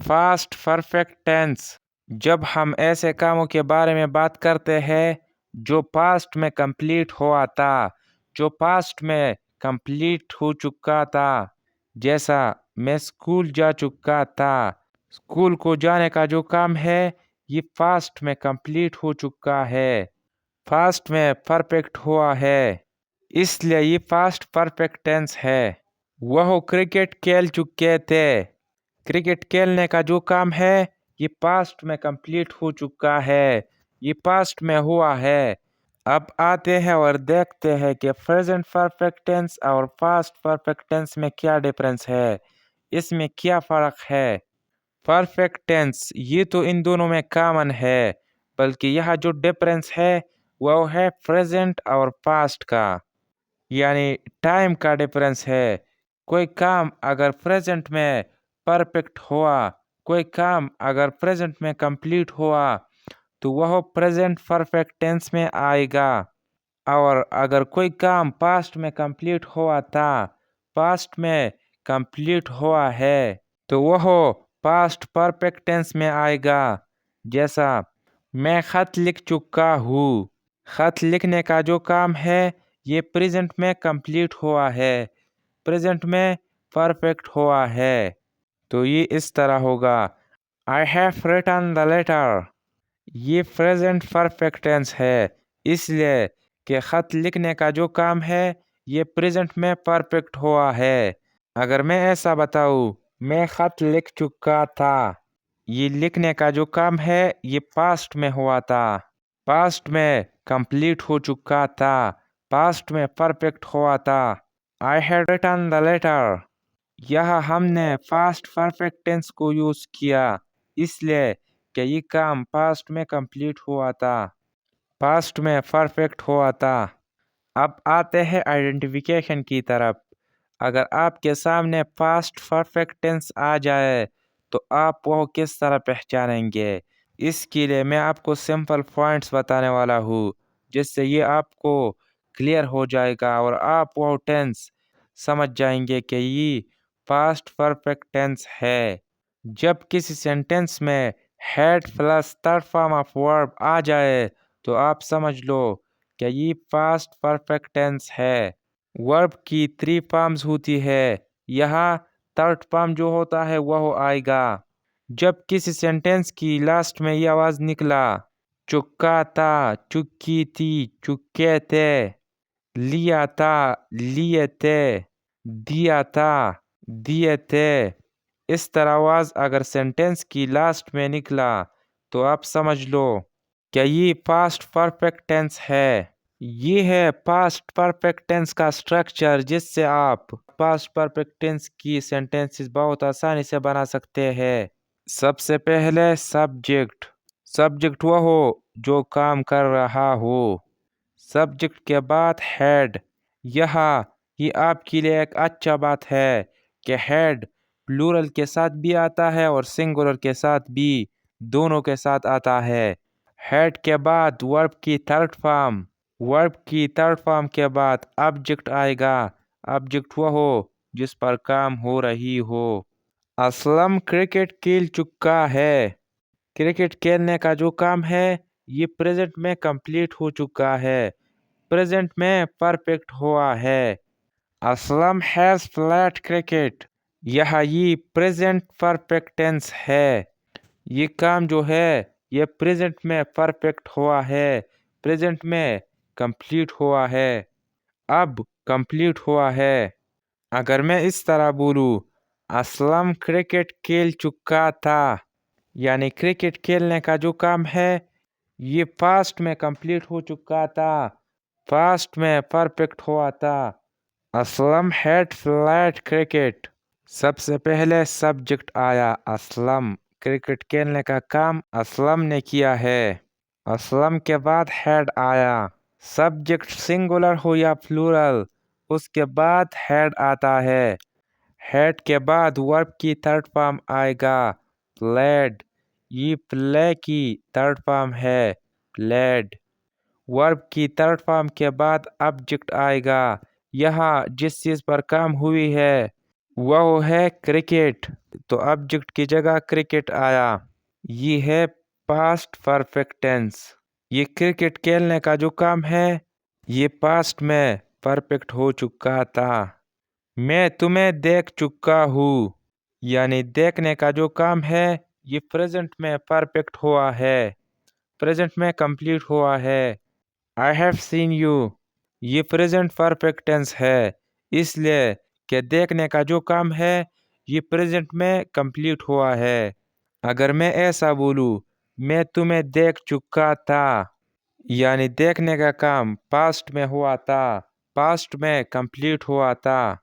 Fast perfect tennis جب ہم ایسے کاموں کے بارے میں بات کرتے ہیں جو پاسٹ میں کمپلیٹ ہوا تھا، جو پاسٹ میں کمپلیٹ ہو چکا تھا، جیسا میں اسکول جا چکا تھا۔ اسکول کو جانے کا جو کام ہے یہ پاسٹ میں کمپلیٹ ہو چکا ہے، پاسٹ میں پرفیکٹ ہوا ہے، اس لیے یہ پاسٹ پرفیکٹ ٹینس ہے۔ وہ کرکٹ کھیل چکے تھے، کرکٹ کھیلنے کا جو کام ہے یہ پاسٹ میں کمپلیٹ ہو چکا ہے، یہ پاسٹ میں ہوا ہے۔ اب آتے ہیں اور دیکھتے ہیں کہ پریزنٹ پرفیکٹ ٹینس اور پاسٹ پرفیکٹ ٹینس میں کیا ڈفرینس ہے، اس میں کیا فرق ہے۔ پرفیکٹ ٹینس یہ تو ان دونوں میں کامن ہے، بلکہ یہاں جو ڈفرینس ہے وہ ہے پریزنٹ اور پاسٹ کا، یعنی ٹائم کا ڈفرینس ہے۔ کوئی کام اگر پریزنٹ میں پرفیکٹ ہوا، کوئی کام اگر پریزنٹ میں کمپلیٹ ہوا تو وہ پریزنٹ پرفیکٹ ٹینس میں آئے گا، اور اگر کوئی کام پاسٹ میں کمپلیٹ ہوا تھا، پاسٹ میں کمپلیٹ ہوا ہے تو وہ پاسٹ پرفیکٹ ٹینس میں آئے گا۔ جیسا میں خط لکھ چکا ہوں، خط لکھنے کا جو کام ہے یہ پریزنٹ میں کمپلیٹ ہوا ہے، پریزنٹ میں پرفیکٹ ہوا ہے، تو یہ اس طرح ہوگا I have written the letter۔ یہ پریزنٹ پرفیکٹ ٹینس ہے، اس لیے کہ خط لکھنے کا جو کام ہے یہ پریزنٹ میں پرفیکٹ ہوا ہے۔ اگر میں ایسا بتاؤں میں خط لکھ چکا تھا، یہ لکھنے کا جو کام ہے یہ پاسٹ میں ہوا تھا، پاسٹ میں کمپلیٹ ہو چکا تھا، پاسٹ میں پرفیکٹ ہوا تھا۔ I had written the letter۔ یہاں ہم نے پاسٹ پرفیکٹ ٹینس کو یوز کیا اس لیے کہ یہ کام پاسٹ میں کمپلیٹ ہوا تھا، پاسٹ میں پرفیکٹ ہوا تھا۔ اب آتے ہیں آئیڈینٹیفیکیشن کی طرف۔ اگر آپ کے سامنے پاسٹ پرفیکٹ ٹینس آ جائے تو آپ وہ کس طرح پہچانیں گے؟ اس کے لیے میں آپ کو سمپل پوائنٹس بتانے والا ہوں، جس سے یہ آپ کو کلیئر ہو جائے گا اور آپ وہ ٹینس سمجھ جائیں گے کہ یہ پاسٹ پرفیکٹ ٹینس ہے۔ جب کسی سینٹینس میں had plus third form of verb آ جائے تو آپ سمجھ لو کہ یہ پاسٹ پرفیکٹ ٹینس ہے۔ ورب کی 3 فارمز ہوتی ہے، یہاں تھرڈ فارم جو ہوتا ہے وہ آئے گا۔ جب کسی سینٹینس کی لاسٹ میں یہ آواز نکلا، چکا تھا، چکی تھی، چکے تھے، لیا تھا، لیے تھے، دیا تھا، دیے تھے، اس طرح آواز اگر سینٹینس کی لاسٹ میں نکلا تو آپ سمجھ لو کہ یہ پاسٹ پرفیکٹ ٹینس ہے۔ یہ ہے پاسٹ پرفیکٹ ٹینس کا سٹرکچر، جس سے آپ پاسٹ پرفیکٹ ٹینس کی سینٹینسز بہت آسانی سے بنا سکتے ہیں۔ سب سے پہلے سبجیکٹ، سبجیکٹ وہ ہو جو کام کر رہا ہو۔ سبجیکٹ کے بعد ہیڈ۔ یہاں یہ آپ کے لیے ایک اچھا بات ہے کہ ہیڈ پلورل کے ساتھ بھی آتا ہے اور سنگولر کے ساتھ بھی، دونوں کے ساتھ آتا ہے۔ ہیڈ کے بعد ورب کی تھرڈ فارم، ورب کی تھرڈ فارم کے بعد آبجیکٹ آئے گا۔ آبجیکٹ وہ ہو جس پر کام ہو رہی ہو۔ اسلم کرکٹ کھیل چکا ہے۔ کرکٹ کھیلنے کا جو کام ہے یہ پریزنٹ میں کمپلیٹ ہو چکا ہے، پریزنٹ میں پرفیکٹ ہوا ہے۔ Aslam has played cricket. یہاں یہ پریزنٹ پرفیکٹ ٹینس ہے، یہ کام جو ہے یہ پریزنٹ میں پرفیکٹ ہوا ہے، پریزنٹ میں کمپلیٹ ہوا ہے، اب کمپلیٹ ہوا ہے۔ اگر میں اس طرح بولوں اسلم کرکٹ کھیل چکا تھا، یعنی کرکٹ کھیلنے کا جو کام ہے یہ پاسٹ میں کمپلیٹ ہو چکا تھا، پاسٹ میں پرفیکٹ ہوا تھا۔ Aslam had played cricket. سب سے پہلے سبجیکٹ آیا اسلم، کرکٹ کھیلنے کا کام اسلم نے کیا ہے۔ اسلم کے بعد ہیڈ آیا۔ سبجیکٹ سنگولر ہو یا پلورل، اس کے بعد ہیڈ آتا ہے۔ ہیڈ کے بعد ورب کی تھرڈ فارم آئے گا، پلیڈ۔ یہ پلے کی تھرڈ فارم ہے، پلیڈ۔ ورب کی تھرڈ فارم کے بعد آبجیکٹ آئے گا۔ یہاں جس چیز پر کام ہوئی ہے وہ ہے کرکٹ۔ تو آبجیکٹ کی جگہ کرکٹ آیا۔ یہ ہے پاسٹ پرفیکٹ ٹینس۔ یہ کرکٹ کھیلنے کا جو کام ہے یہ پاسٹ میں پرفیکٹ ہو چکا تھا۔ میں تمہیں دیکھ چکا ہوں، یعنی دیکھنے کا جو کام ہے یہ پریزنٹ میں پرفیکٹ ہوا ہے، پریزنٹ میں کمپلیٹ ہوا ہے۔ I have seen you یہ پریزنٹ پرفیکٹ ٹینس ہے، اس لیے کہ دیکھنے کا جو کام ہے یہ پریزنٹ میں کمپلیٹ ہوا ہے۔ اگر میں ایسا بولوں میں تمہیں دیکھ چکا تھا، یعنی دیکھنے کا کام پاسٹ میں ہوا تھا، پاسٹ میں کمپلیٹ ہوا تھا۔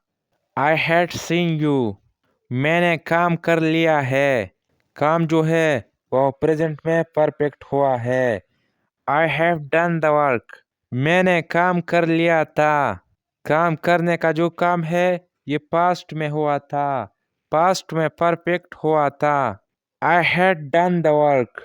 I had seen you میں نے کام کر لیا ہے، کام جو ہے وہ پریزنٹ میں پرفیکٹ ہوا ہے۔ I have done the work میں نے کام کر لیا تھا، کام کرنے کا جو کام ہے یہ پاسٹ میں ہوا تھا، پاسٹ میں پرفیکٹ ہوا تھا۔ I had done the work